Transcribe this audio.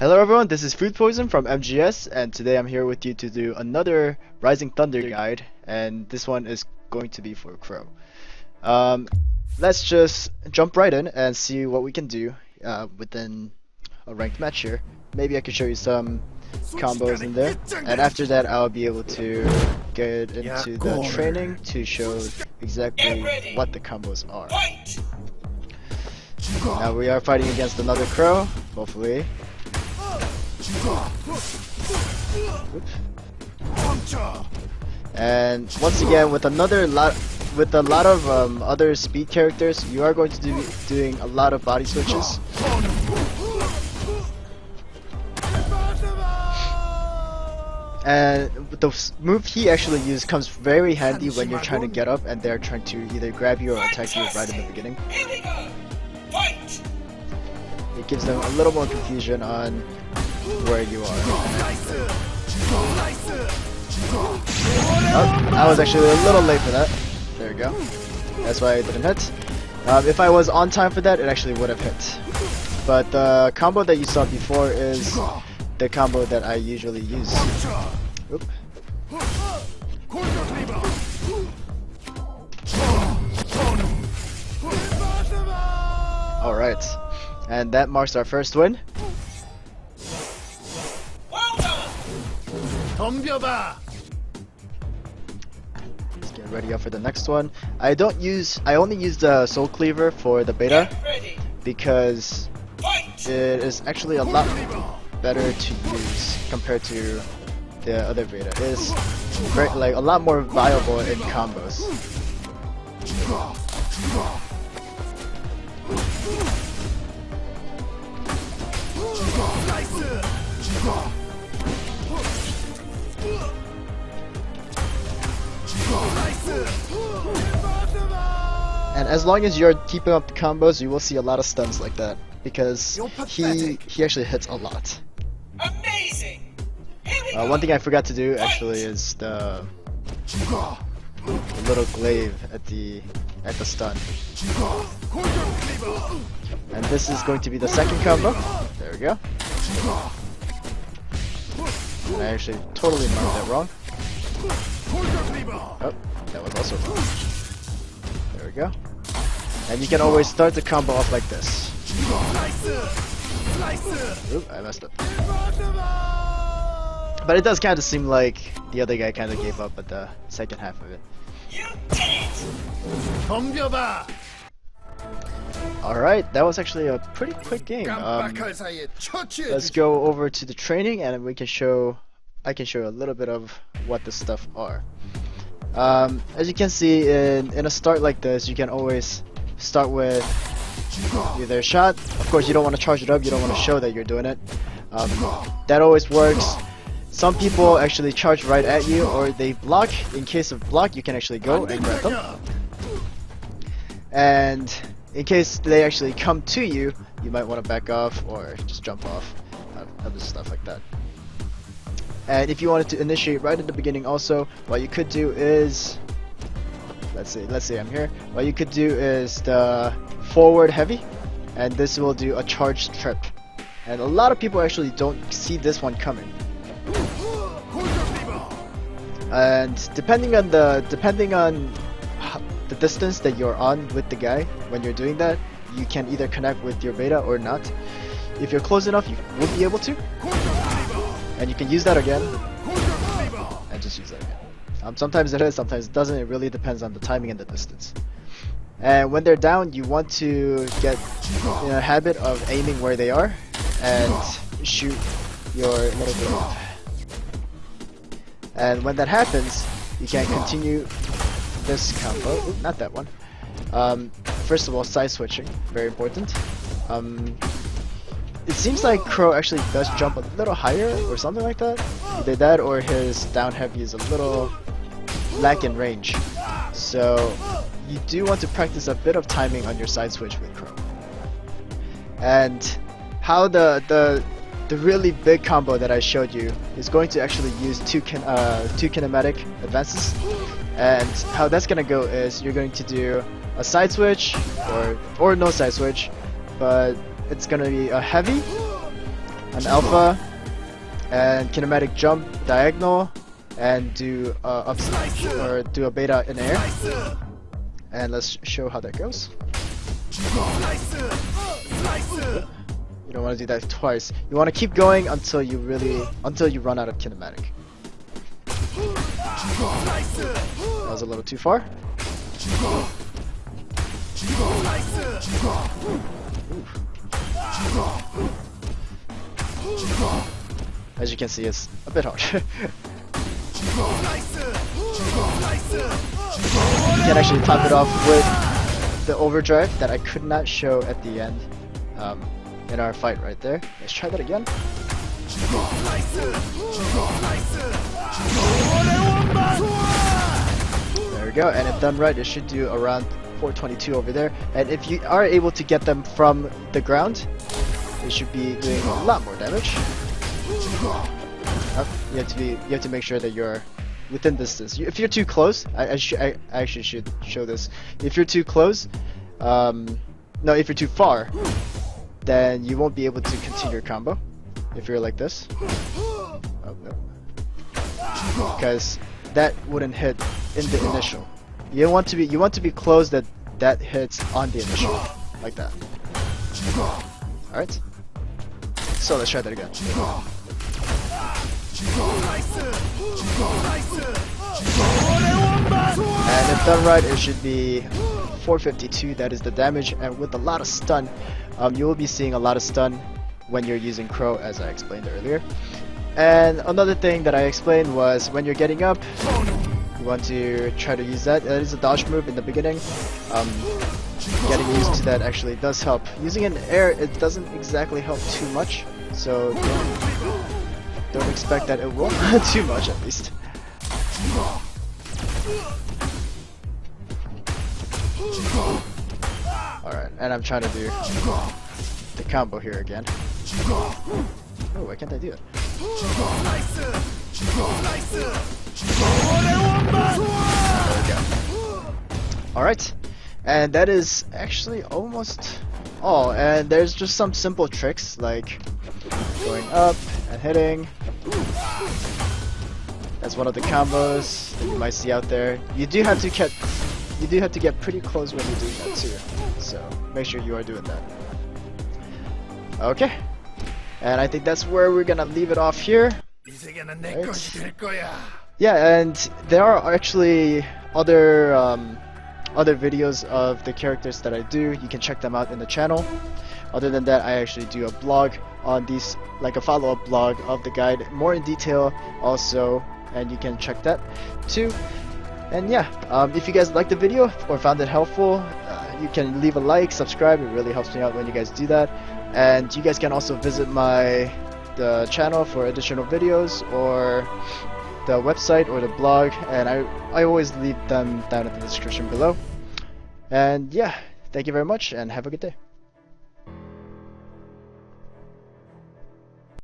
Hello everyone, this is Food Poison from MGS, and today I'm here with you to do another Rising Thunder guide, and this one is going to be for Crow. Um, let's just jump right in and see what we can do within a ranked match here. Maybe I can show you some combos in there, and after that I'll be able to get into the training to show exactly what the combos are. Now we are fighting against another Crow, hopefully. And once again, with a lot of other speed characters, you are going to be doing a lot of body switches. And the move he actually used comes very handy when you're trying to get up and they're trying to either grab you or attack you right in the beginning. It gives them a little more confusion on where you are. Oh, I was actually a little late for that. There we go. That's why I didn't hit. If I was on time for that, it actually would have hit. But the combo that you saw before is the combo that I usually use. Oop. Alright. And that marks our first win. Let's get ready up for the next one. I only use the Soul Cleaver for the beta because it is actually a lot better to use compared to the other beta. It is very, like, a lot more viable in combos. And as long as you're keeping up the combos, you will see a lot of stuns like that because he actually hits a lot. Amazing. One thing I forgot to do actually is the little glaive at the stun. And this is going to be the second combo. There we go. And I actually totally marked that wrong. Oh, that was also wrong. There we go. And you can always start the combo off like this. Oop, I messed up. But it does kind of seem like the other guy kind of gave up at the second half of it. Alright, that was actually a pretty quick game. Let's go over to the training and I can show a little bit of what the stuff are. As you can see, in a start like this, you can always start with either a shot. Of course, you don't want to charge it up, you don't want to show that you're doing it. That always works. Some people actually charge right at you, or they block. In case of block, you can actually go and grab them. And in case they actually come to you, you might want to back off or just jump off. Other stuff like that. And if you wanted to initiate right at the beginning also, what you could do is, let's say I'm here, what you could do is the forward heavy, and this will do a charged trip. And a lot of people actually don't see this one coming. And depending on the distance that you're on with the guy when you're doing that, you can either connect with your beta or not. If you're close enough, you will be able to. And you can use that again, and just use that again. Sometimes it is, sometimes it doesn't. It really depends on the timing and the distance. And when they're down, you want to get in a habit of aiming where they are and shoot your little glaive. And when that happens, you can continue this combo. Ooh, not that one. First of all, side switching, very important. It seems like Crow actually does jump a little higher or something like that. Either that or his down heavy is a little lack in range. So you do want to practice a bit of timing on your side switch with Crow. And how the really big combo that I showed you is going to actually use two kinematic advances. And how that's gonna go is you're going to do a side switch or no side switch, but it's gonna be a heavy, an alpha, and kinematic jump diagonal, and do up or do a beta in air. And let's show how that goes. You don't want to do that twice. You want to keep going until you run out of kinematic. That was a little too far. As you can see, it's a bit hard. You can actually top it off with the overdrive that I could not show at the end in our fight right there. Let's try that again. There we go, and if done right, it should do around 422 over there. And if you are able to get them from the ground, it should be doing a lot more damage. You have to make sure that you're within distance. If you're too close, I actually should show this. If you're too close, no, if you're too far, then you won't be able to continue your combo. If you're like this, oh, no. Because that wouldn't hit in the initial. You want to be close that hits on the initial, like that. All right. So let's try that again. And if done right, it should be 452. That is the damage, and with a lot of stun, you will be seeing a lot of stun when you're using Crow, as I explained earlier. And another thing that I explained was when you're getting up, you want to try to use that. That is a dodge move in the beginning. Getting used to that actually does help. Using it in air, it doesn't exactly help too much, so don't expect that it will too much at least. Alright, and I'm trying to do the combo here again. Oh, why can't I do it? Alright, and that is actually almost all. And there's just some simple tricks like going up and hitting. That's one of the combos that you might see out there. You do have to get pretty close when you're doing that too. So make sure you are doing that. Okay. And I think that's where we're gonna leave it off here. Right. Yeah, and there are actually other videos of the characters that I do. You can check them out in the channel. Other than that, I actually do a blog on these, like a follow-up blog of the guide, more in detail also, and you can check that too. And yeah, if you guys liked the video or found it helpful, you can leave a like, subscribe. It really helps me out when you guys do that. And you guys can also visit the channel for additional videos, or the website or the blog, and I always leave them down in the description below. And yeah, thank you very much and have a good day.